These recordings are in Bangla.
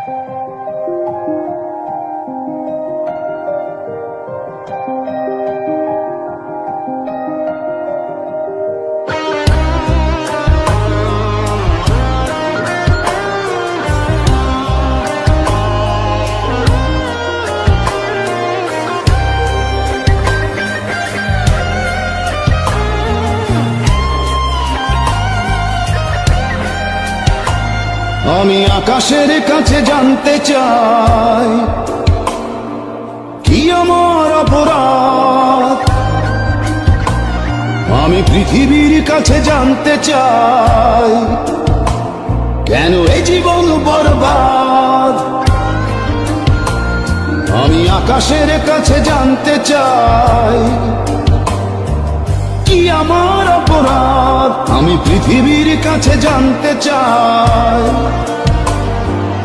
আমি আকাশের কাছে জানতে চাই কি আমার অপরাধ। আমি পৃথিবীর কাছে জানতে চাই কেন এই জীবন বরবাদ। আমি আকাশের কাছে জানতে চাই কি আমার অপরাধ। আমি পৃথিবীর কাছে জানতে চাই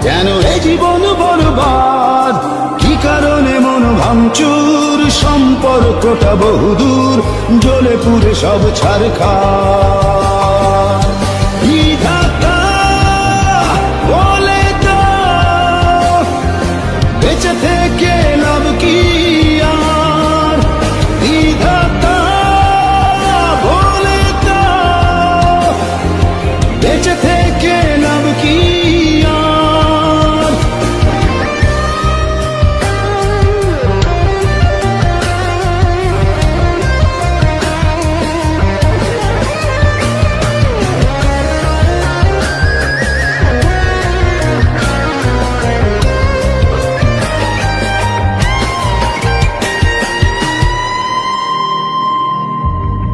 কেন এই জীবন বরবাদ। কি কারণে মন ভাঙচুর, সম্পর্কটা বহুদূর, জ্বলে পুড়ে সব ছারখার। বিধাতা বলে দাও বেঁচে থেকে লাভ কি আর। বিধাতা বলে দাও বেঁচে থেকে লাভ কি আর।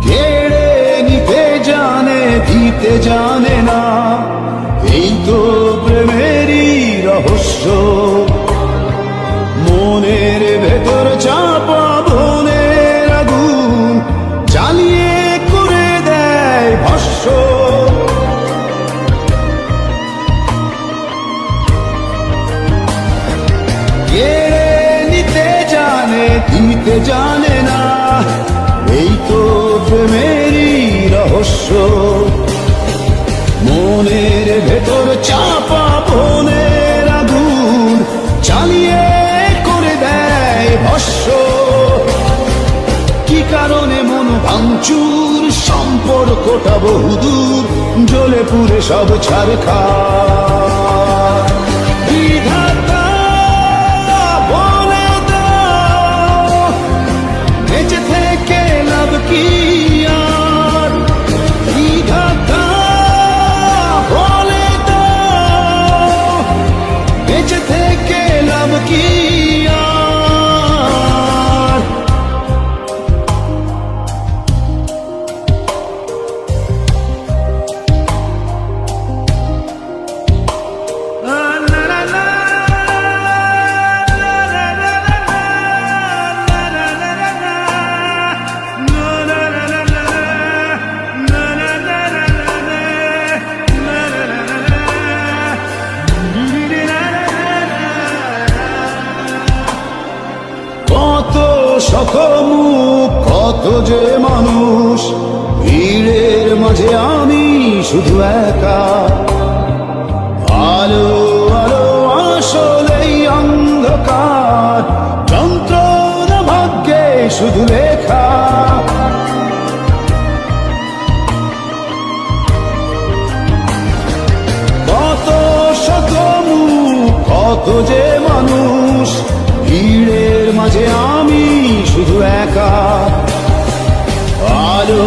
কেড়ে নিতে জানে, দিতে জানে না, এই তো প্রেমেরই রহস্য। মনের ভেতর চাপা বনের আগুন জ্বালিয়ে করে দেয় ভস্য। কেড়ে নিতে জানে, দিতে জানে না, এই তো প্রেমেরই রহস্য। মনের ভেতর চাপা বনের আগুন জ্বালিয়ে করে দেয় ভস্য। কি কারণে মন ভাঙচুর, সম্পর্কটা বহুদূর, জ্বলে পুড়ে সব ছারখার। বিধাতা বলে দাও বেঁচে থেকে লাভ কি আর। বিধাতা বলে দাও বেঁচে থেকে লাভ কি আর। কত শতমুখ, কত যে মানুষ, ভিড়ের মাঝে আমি শুধু একা। আলো আলো আসলেই অন্ধকার, যন্ত্রণা ভাগ্যে শুধু লেখা। কত শতমুখ, কত যে মানুষ, ভিড়ের মাঝে আমি শুধু একা। আলো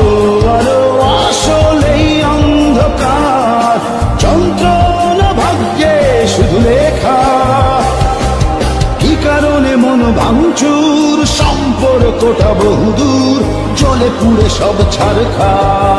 আলো আসলেই অন্ধকার, যন্ত্রণা ভাগ্যে শুধু লেখা। কি কারণে মন ভাঙচুর, সম্পর্কটা বহুদূর, জ্বলে পুড়ে সব ছারখার।